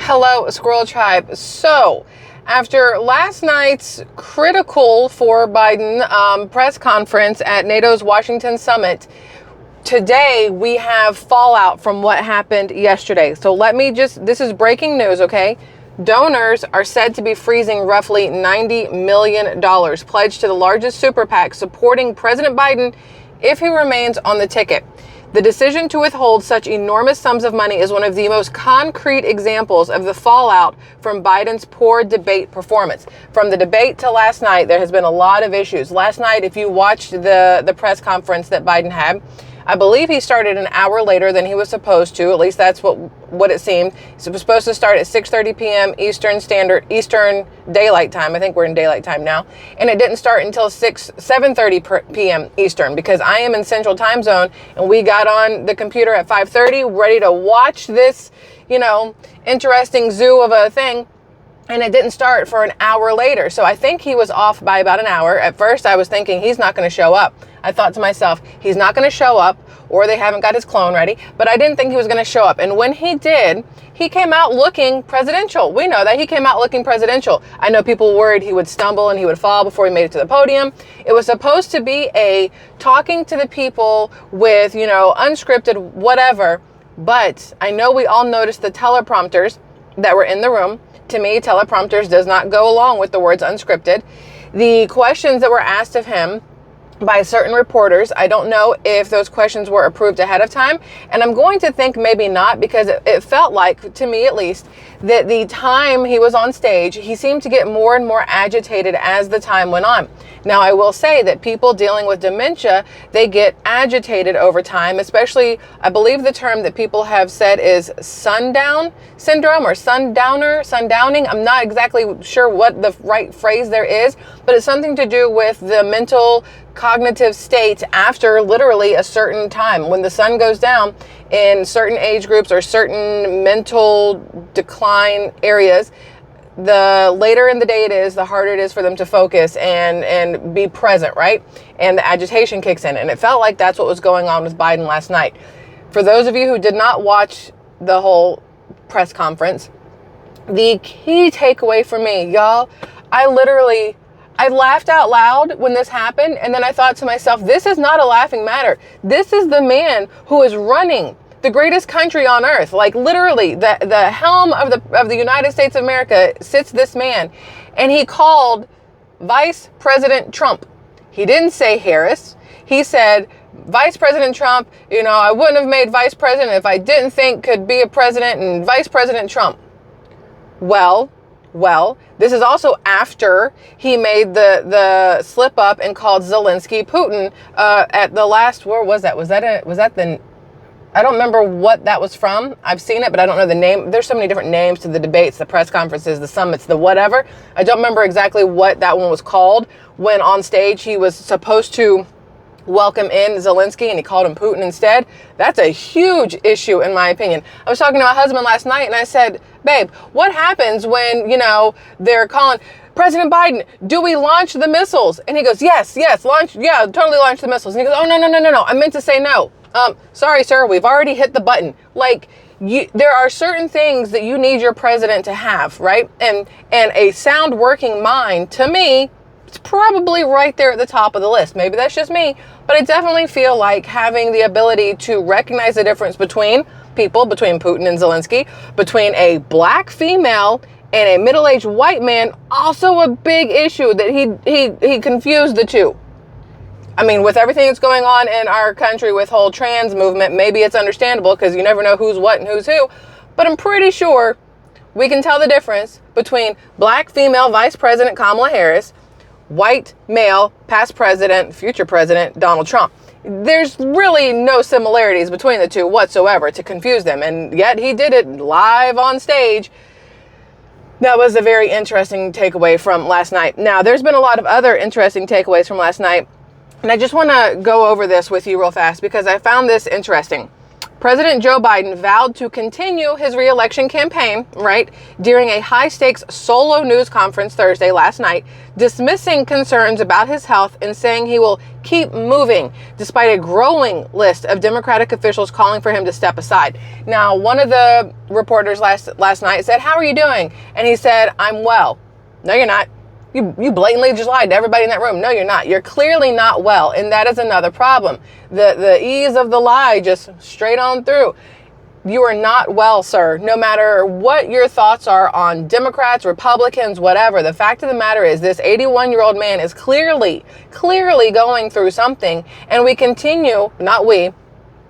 Hello, Squirrel Tribe. So, after last night's critical for Biden press conference at NATO's Washington summit, today we have fallout from what happened yesterday. So this is breaking news, okay? Donors are said to be freezing roughly $90 million pledged to the largest super PAC supporting President Biden if he remains on the ticket. The decision to withhold such enormous sums of money is one of the most concrete examples of the fallout from Biden's poor debate performance. From the debate to last night, there has been a lot of issues. Last night, if you watched the press conference that Biden had, I believe he started an hour later than he was supposed to. At least that's what it seemed. He was supposed to start at 6:30 p.m. Eastern Daylight Time. I think we're in Daylight Time now. And it didn't start until 7:30 p.m. Eastern because I am in Central Time Zone, and we got on the computer at 5:30 ready to watch this, interesting zoo of a thing. And it didn't start for an hour later. So I think he was off by about an hour. At first, I was thinking he's not going to show up. I thought to myself, he's not going to show up, or they haven't got his clone ready. But I didn't think he was going to show up. And when he did, he came out looking presidential. We know that he came out looking presidential. I know people worried he would stumble and he would fall before he made it to the podium. It was supposed to be a talking to the people with, unscripted whatever. But I know we all noticed the teleprompters that were in the room. To me, teleprompters does not go along with the words unscripted. The questions that were asked of him by certain reporters, I don't know if those questions were approved ahead of time. And I'm going to think maybe not, because it felt like, to me at least, that the time he was on stage, he seemed to get more and more agitated as the time went on. Now, I will say that people dealing with dementia, they get agitated over time, especially, I believe the term that people have said is sundown syndrome or sundowning. I'm not exactly sure what the right phrase there is, but it's something to do with the mental cognitive state after literally a certain time. When the sun goes down in certain age groups or certain mental decline areas, the later in the day it is, the harder it is for them to focus and be present, right? And the agitation kicks in. And it felt like that's what was going on with Biden last night. For those of you who did not watch the whole press conference, the key takeaway for me, y'all, I laughed out loud when this happened, and then I thought to myself, this is not a laughing matter. This is the man who is running the greatest country on earth. Like literally, the helm of the United States of America sits this man, and he called Vice President Trump. He didn't say Harris. He said, Vice President Trump, I wouldn't have made vice president if I didn't think could be a president, and Vice President Trump. Well, this is also after he made the slip up and called Zelensky Putin at the last, where was that? Was that I don't remember what that was from. I've seen it, but I don't know the name. There's so many different names to the debates, the press conferences, the summits, the whatever. I don't remember exactly what that one was called when on stage he was supposed to welcome in Zelensky and he called him Putin instead. That's a huge issue in my opinion. I was talking to my husband last night and I said, babe, what happens when, they're calling President Biden, do we launch the missiles? And he goes, yes, totally launch the missiles. And he goes, oh, no, I meant to say no. Sorry, sir, we've already hit the button. There are certain things that you need your president to have, right? And a sound working mind, to me, it's probably right there at the top of the list. Maybe that's just me, but I definitely feel like having the ability to recognize the difference between people, between Putin and Zelensky, between a black female and a middle-aged white man, also a big issue that he confused the two. I mean, with everything that's going on in our country with whole trans movement, maybe it's understandable because you never know who's what and who's who, but I'm pretty sure we can tell the difference between black female Vice President Kamala Harris, white male past president, future president Donald Trump. There's really no similarities between the two whatsoever to confuse them, and yet he did it live on stage. That was a very interesting takeaway from last night. Now, there's been a lot of other interesting takeaways from last night, and I just want to go over this with you real fast because I found this interesting. President Joe Biden vowed to continue his re-election campaign, right, during a high-stakes solo news conference Thursday last night, dismissing concerns about his health and saying he will keep moving despite a growing list of Democratic officials calling for him to step aside. Now, one of the reporters last night said, "How are you doing?" And he said, "I'm well." No, you're not. You blatantly just lied to everybody in that room. No, you're not. You're clearly not well, and that is another problem. The ease of the lie just straight on through. You are not well, sir. No matter what your thoughts are on Democrats, Republicans, whatever, the fact of the matter is this 81-year-old man is clearly going through something, and we continue, not we,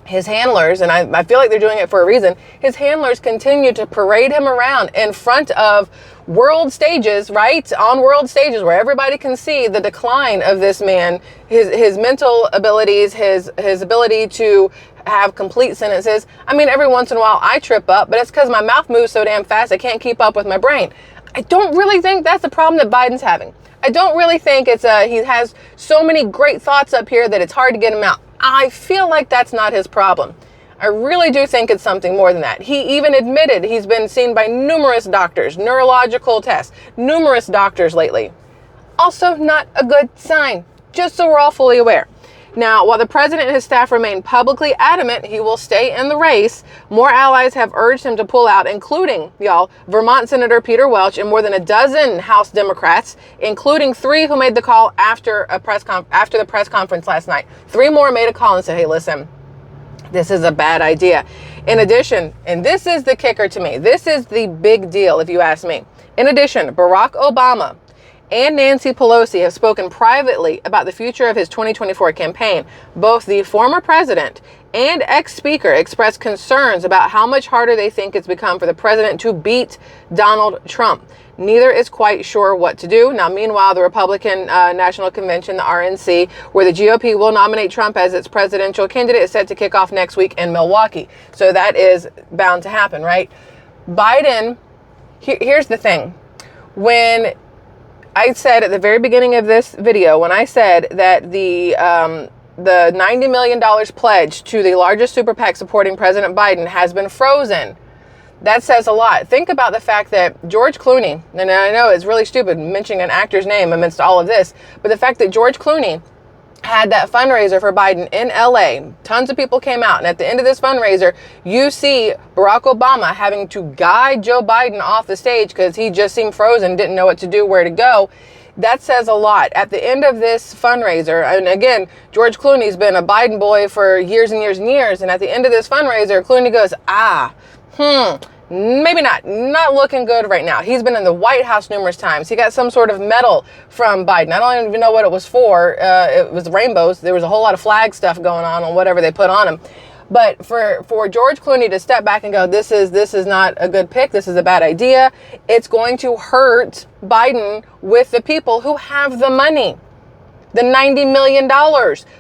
his handlers, and I feel like they're doing it for a reason, his handlers continue to parade him around in front of world stages, right? On world stages where everybody can see the decline of this man, his mental abilities, his ability to have complete sentences. I mean, every once in a while I trip up, but it's because my mouth moves so damn fast I can't keep up with my brain. I don't really think that's the problem that Biden's having. I don't really think it's he has so many great thoughts up here that it's hard to get him out. I feel like that's not his problem. I really do think it's something more than that. He even admitted he's been seen by numerous doctors, neurological tests, numerous doctors lately. Also not a good sign, just so we're all fully aware. Now, while the president and his staff remain publicly adamant he will stay in the race, more allies have urged him to pull out, including, y'all, Vermont Senator Peter Welch and more than a dozen House Democrats, including 3 who made the call after the press conference last night. 3 more made a call and said, "Hey, listen, this is a bad idea." In addition, and this is the kicker to me, this is the big deal if you ask me. In addition, Barack Obama and Nancy Pelosi have spoken privately about the future of his 2024 campaign. Both the former president and ex-speaker expressed concerns about how much harder they think it's become for the president to beat Donald Trump. Neither is quite sure what to do. Now, meanwhile, the Republican National Convention, the RNC, where the GOP will nominate Trump as its presidential candidate, is set to kick off next week in Milwaukee. So that is bound to happen, right? Biden, here's the thing. When I said at the very beginning of this video, when I said that the $90 million pledge to the largest super PAC supporting President Biden has been frozen, that says a lot. Think about the fact that George Clooney, and I know it's really stupid mentioning an actor's name amidst all of this, but the fact that George Clooney had that fundraiser for Biden in LA, tons of people came out, and at the end of this fundraiser, you see Barack Obama having to guide Joe Biden off the stage because he just seemed frozen, didn't know what to do, where to go. That says a lot. At the end of this fundraiser, and again, George Clooney's been a Biden boy for years and years and years, and at the end of this fundraiser, Clooney goes, maybe not looking good right now. He's been in the White House numerous times. He got some sort of medal from Biden. I don't even know what it was for. It was rainbows. There was a whole lot of flag stuff going on whatever they put on him. But for George Clooney to step back and go, this is not a good pick. This is a bad idea. It's going to hurt Biden with the people who have the money. The $90 million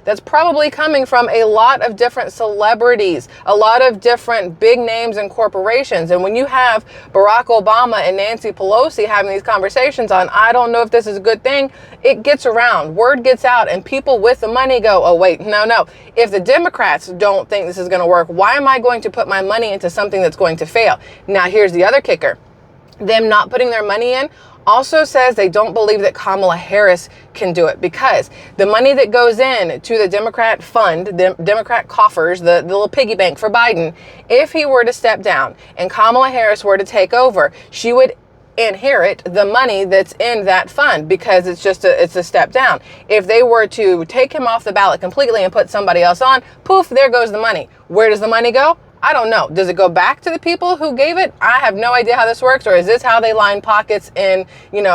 that's probably coming from a lot of different celebrities, a lot of different big names and corporations. And when you have Barack Obama and Nancy Pelosi having these conversations on, I don't know if this is a good thing, it gets around, word gets out, and people with the money go, oh, wait, no. If the Democrats don't think this is going to work, why am I going to put my money into something that's going to fail? Now, here's the other kicker. Them not putting their money in also says they don't believe that Kamala Harris can do it, because the money that goes in to the Democrat fund, the Democrat coffers, the little piggy bank for Biden, if he were to step down and Kamala Harris were to take over, she would inherit the money that's in that fund, because it's a step down. If they were to take him off the ballot completely and put somebody else on, poof, there goes the money. Where does the money go? I don't know. Does it go back to the people who gave it? I have no idea how this works. Or is this how they line pockets in,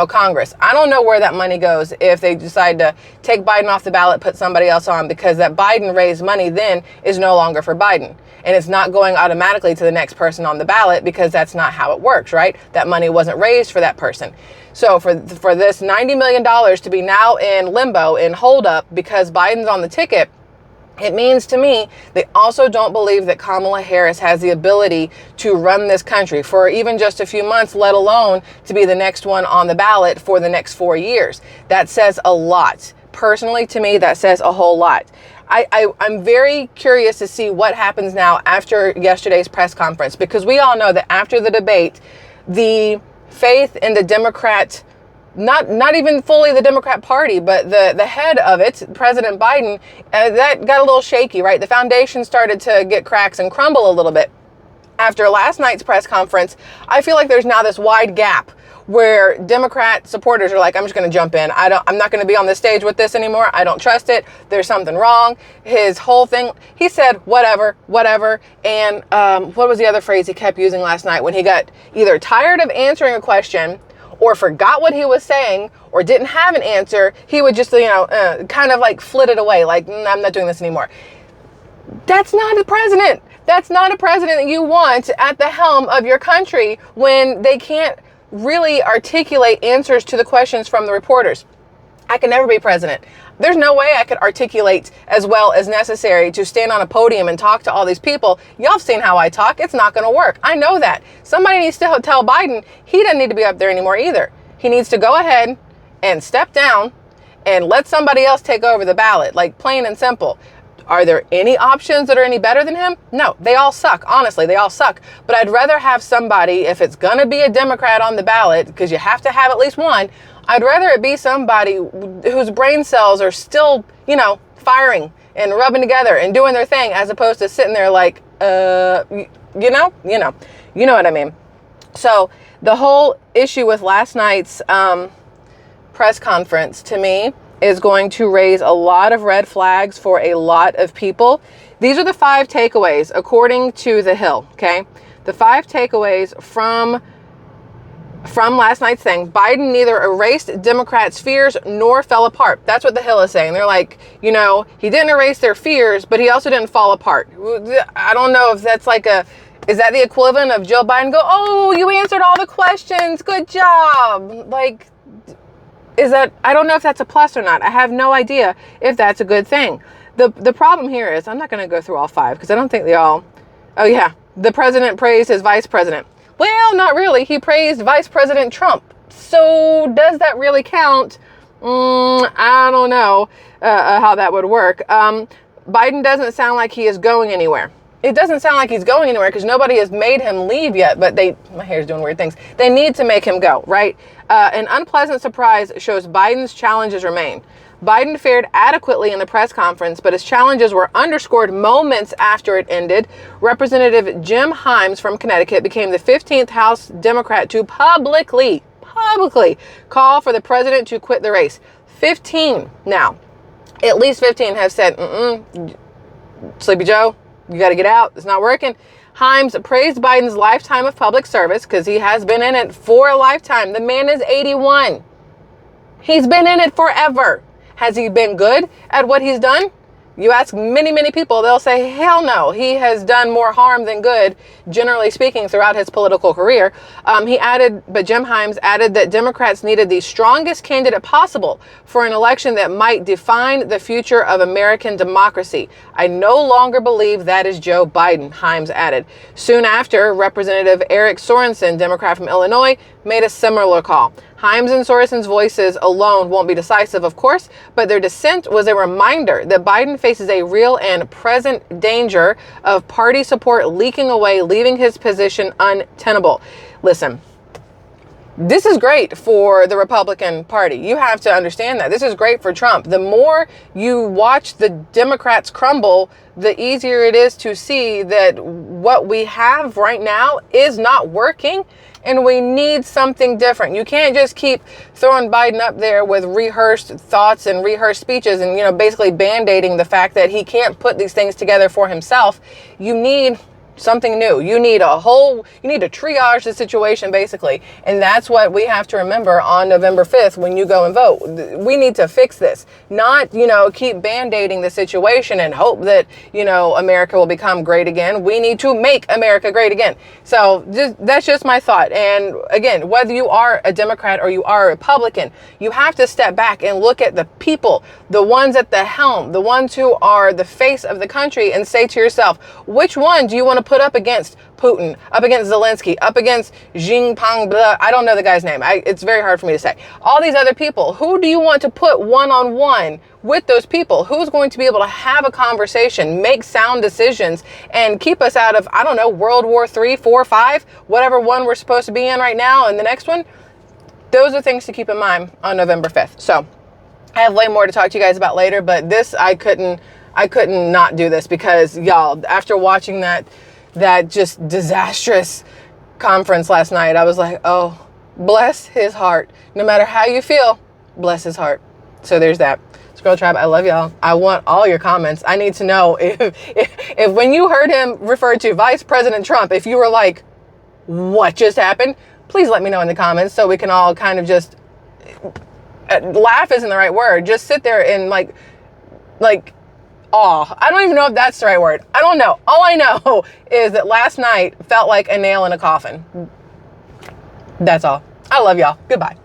Congress? I don't know where that money goes if they decide to take Biden off the ballot, put somebody else on, because that Biden raised money then is no longer for Biden. And it's not going automatically to the next person on the ballot, because that's not how it works, right? That money wasn't raised for that person. So for this $90 million to be now in limbo, in holdup, because Biden's on the ticket, it means to me they also don't believe that Kamala Harris has the ability to run this country for even just a few months, let alone to be the next one on the ballot for the next 4 years. That says a lot. Personally, to me, that says a whole lot. I'm very curious to see what happens now after yesterday's press conference, because we all know that after the debate, the faith in the Democrat, not even fully the Democrat Party, but the head of it, President Biden, that got a little shaky, right? The foundation started to get cracks and crumble a little bit. After last night's press conference, I feel like there's now this wide gap where Democrat supporters are like, I'm just going to jump in. I'm not going to be on this stage with this anymore. I don't trust it. There's something wrong. His whole thing, he said, whatever. And what was the other phrase he kept using last night when he got either tired of answering a question or forgot what he was saying or didn't have an answer? He would just, kind of like flit it away. Like, I'm not doing this anymore. That's not a president. That's not a president that you want at the helm of your country when they can't really articulate answers to the questions from the reporters. I can never be president. There's no way I could articulate as well as necessary to stand on a podium and talk to all these people. Y'all have seen how I talk. It's not going to work. I know that. Somebody needs to tell Biden he doesn't need to be up there anymore either. He needs to go ahead and step down and let somebody else take over the ballot, like plain and simple. Are there any options that are any better than him? No, they all suck. Honestly, they all suck. But I'd rather have somebody, if it's going to be a Democrat on the ballot, because you have to have at least one, I'd rather it be somebody whose brain cells are still, firing and rubbing together and doing their thing, as opposed to sitting there like, you know what I mean. So the whole issue with last night's press conference, to me, is going to raise a lot of red flags for a lot of people. These are the 5 takeaways according to The Hill, okay? The 5 takeaways from last night's thing. Biden neither erased Democrats' fears nor fell apart. That's what The Hill is saying. They're like, he didn't erase their fears, but he also didn't fall apart. I don't know if that's is that the equivalent of Joe Biden go, oh, you answered all the questions, good job. I don't know if that's a plus or not. I have no idea if that's a good thing. The problem here is, I'm not going to go through all 5 because I don't think they all, the president praised his vice president. Well, not really. He praised Vice President Trump. So does that really count? I don't know how that would work. Biden doesn't sound like he is going anywhere. It doesn't sound like he's going anywhere because nobody has made him leave yet, but my hair's doing weird things. They need to make him go, right? An unpleasant surprise shows Biden's challenges remain. Biden fared adequately in the press conference, but his challenges were underscored moments after it ended. Representative Jim Himes from Connecticut became the 15th House Democrat to publicly call for the president to quit the race. 15 now. At least 15 have said, Sleepy Joe, you got to get out. It's not working. Himes praised Biden's lifetime of public service because he has been in it for a lifetime. The man is 81. He's been in it forever. Has he been good at what he's done? You ask many, many people, they'll say, hell no. He has done more harm than good, generally speaking, throughout his political career. Jim Himes added that Democrats needed the strongest candidate possible for an election that might define the future of American democracy. I no longer believe that is Joe Biden, Himes added. Soon after, Representative Eric Sorensen, Democrat from Illinois, made a similar call. Himes and Sorensen's voices alone won't be decisive, of course, but their dissent was a reminder that Biden faces a real and present danger of party support leaking away, leaving his position untenable. Listen, this is great for the Republican Party. You have to understand that. This is great for Trump. The more you watch the Democrats crumble, the easier it is to see that what we have right now is not working. And we need something different. You can't just keep throwing Biden up there with rehearsed thoughts and rehearsed speeches and, basically band-aiding the fact that he can't put these things together for himself. You need something new. You need to triage the situation, basically. And that's what we have to remember on November 5th when you go and vote. We need to fix this, not, keep band-aiding the situation and hope that, America will become great again. We need to make America great again. So that's just my thought. And again, whether you are a Democrat or you are a Republican, you have to step back and look at the people, the ones at the helm, the ones who are the face of the country, and say to yourself, which one do you want to put up against Putin, up against Zelensky, up against Jinping, blah, I don't know the guy's name. It's very hard for me to say. All these other people, who do you want to put one-on-one with those people? Who's going to be able to have a conversation, make sound decisions, and keep us out of, I don't know, World War III, 4, 5, whatever one we're supposed to be in right now, and the next one? Those are things to keep in mind on November 5th. So I have way more to talk to you guys about later, but this, I couldn't not do this because, y'all, after watching that just disastrous conference last night, I was like, oh, bless his heart. No matter how you feel, bless his heart. So there's that. SquirrelTribe, I love y'all. I want all your comments. I need to know if when you heard him refer to Vice President Trump, if you were like, what just happened? Please let me know in the comments so we can all kind of just laugh isn't the right word. Just sit there and like, awe. I don't even know if that's the right word. I don't know. All I know is that last night felt like a nail in a coffin. That's all. I love y'all. Goodbye.